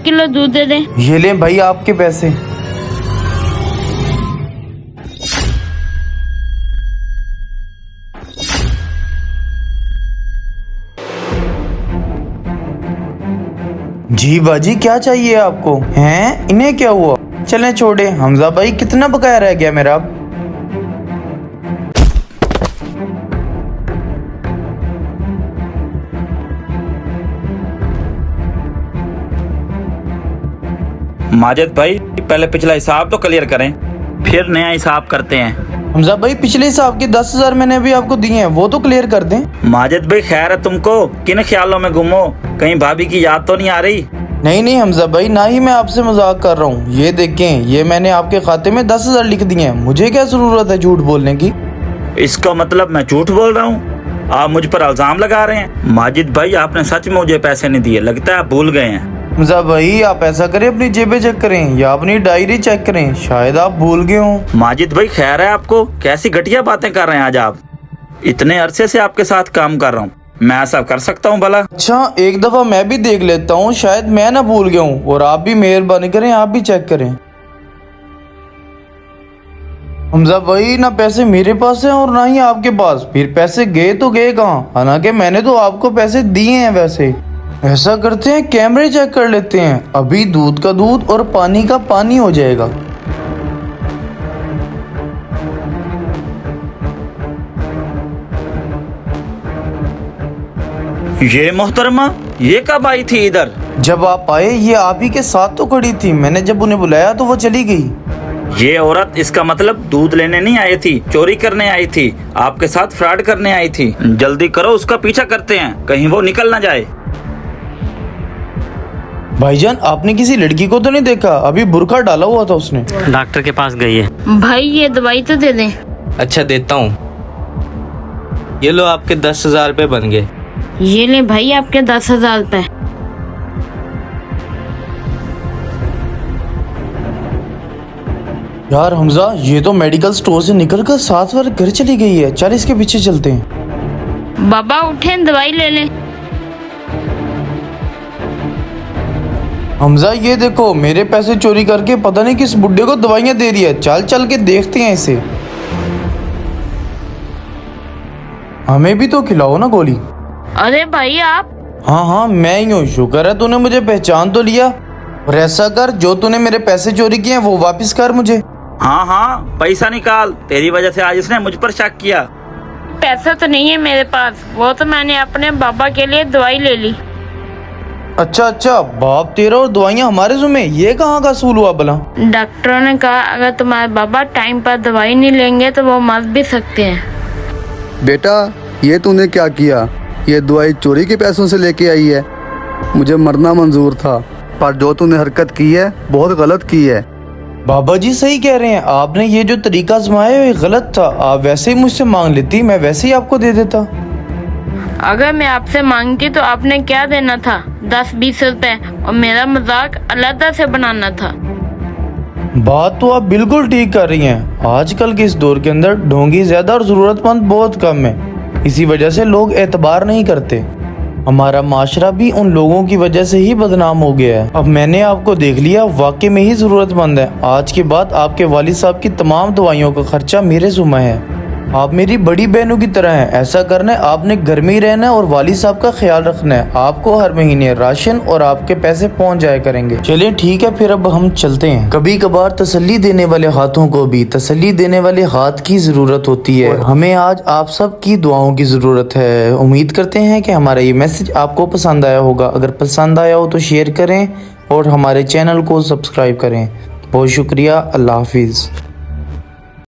Kilo दूध दे दें। ये लें भाई आपके पैसे। जी बाजी क्या चाहिए आपको? हैं इन्हें क्या हुआ? चलें छोड़े। हमजा भाई कितना बकाया रह गया मेरा? माजिद भाई पहले पिछला हिसाब तो क्लियर करें, फिर नया हिसाब करते हैं। हमजा भाई पिछले हिसाब के 10,000 मैंने अभी आपको दिए हैं, वो तो क्लियर कर दें। माजिद भाई खैर है तुमको? किन ख्यालों में गुम हो? कहीं भाभी की याद तो नहीं आ रही? नहीं हमजा भाई, ना ही मैं आपसे मजाक कर रहा हूँ। ये देखें, ये मैंने आपके खाते में 10,000 लिख दिए हैं। मुझे क्या जरूरत है झूठ बोलने की? इसका मतलब मैं झूठ बोल रहा हूँ? आप मुझ पर इल्जाम लगा रहे हैं। माजिद भाई आपने सच में मुझे पैसे नहीं दिए, लगता है आप भूल गए हैं। हमजा भाई आप ऐसा करें, अपनी जेबें चेक करें या अपनी डायरी चेक करें, शायद आप भूल गए हों। माजिद भाई खैर है आपको? कैसी घटिया बातें कर रहे हैं आज आप? इतने अरसे से आपके साथ काम कर रहा हूँ, मैं ऐसा कर सकता हूँ भला? अच्छा एक दफा मैं भी देख लेता हूँ, शायद मैं ना भूल गया हूँ। और आप भी मेहरबानी करें, आप भी चेक करें। हमजा भाई ना पैसे मेरे पास हैं और ना ही आपके पास। फिर पैसे गए तो गए कहाँ? हालांकि मैंने तो आपको पैसे दिए हैं। वैसे ऐसा करते हैं, कैमरे चेक कर लेते हैं। अभी दूध का दूध और पानी का पानी हो जाएगा। ये मोहतरमा ये कब आई थी इधर? जब आप आए ये आप ही के साथ तो खड़ी थी। मैंने जब उन्हें बुलाया तो वो चली गई। ये औरत इसका मतलब दूध लेने नहीं आई थी, चोरी करने आई थी, आपके साथ फ्रॉड करने आई थी। जल्दी करो, उसका पीछा करते हैं, कहीं वो निकल ना जाए। भाईजान आपने किसी लड़की को तो नहीं देखा? अभी बुर्का डाला हुआ था उसने। डॉक्टर के पास गई है। भाई ये दवाई तो दे दें। अच्छा देता हूँ, ये लो आपके 10,000 रुपये बन गए। ये ले भाई आपके 10,000 रुपए। यार हमजा ये तो मेडिकल स्टोर से निकलकर 7 बार घर चली गई है। चल इसके पीछे चलते हैं। बाबा उठें, दवाई ले लें। हमजा ये देखो, मेरे पैसे चोरी करके पता नहीं किस बुड्ढे को दवाइयाँ दे रही है। चल के देखते हैं इसे। हमें भी तो खिलाओ ना गोली। अरे भाई आप? हाँ मैं ही हूँ। शुक्र है तूने मुझे पहचान तो लिया। और ऐसा कर, जो तूने मेरे पैसे चोरी किए हैं वो वापस कर मुझे। हाँ पैसा निकाल, तेरी वजह से आज इसने मुझ पर शक किया। पैसा तो नहीं है मेरे पास, वो तो मैंने अपने बाबा के लिए दवाई ले ली। अच्छा बाप तेरा और दवाइयाँ हमारे ज़िम्मे, ये कहाँ का असूल हुआ भला? डॉक्टरों ने कहा अगर तुम्हारे बाबा टाइम पर दवाई नहीं लेंगे तो वो मर भी सकते हैं। बेटा ये तूने क्या किया? ये दवाई चोरी के पैसों से लेके आई है। मुझे मरना मंजूर था, पर जो तूने हरकत की है बहुत गलत की है। बाबा जी सही कह रहे हैं, आपने ये जो तरीका आजमाया ये गलत था। आप वैसे ही मुझसे मांग लेती, मैं वैसे ही आपको दे देता। अगर मैं आपसे मांगती तो आपने क्या देना था? 10-20 रुपए, और मेरा मजाक अलग से बनाना था। बात तो आप बिल्कुल ठीक कर रही हैं। आजकल के इस दौर के अंदर ढोंगी ज्यादा और जरूरतमंद बहुत कम है। इसी वजह से लोग एतबार नहीं करते। हमारा माशरा भी उन लोगों की वजह से ही बदनाम हो गया है। अब मैंने आपको देख लिया, वाकई में ही जरूरतमंद है। आज के बाद आपके वालिद साहब की तमाम दवाइयों का खर्चा मेरे ज़िम्मा है। आप मेरी बड़ी बहनों की तरह हैं। ऐसा करना है, आपने घर में ही रहना है और वालिद साहब का ख्याल रखना है। आपको हर महीने राशन और आपके पैसे पहुंच जाया करेंगे। चलिए ठीक है, फिर अब हम चलते हैं। कभी कभार तसल्ली देने वाले हाथों को भी तसल्ली देने वाले हाथ की जरूरत होती है। और हमें आज आप सब की दुआओं की जरूरत है। उम्मीद करते हैं कि हमारा ये मैसेज आपको पसंद आया होगा। अगर पसंद आया हो तो शेयर करें और हमारे चैनल को सब्सक्राइब करें। बहुत शुक्रिया। अल्लाह हाफिज़।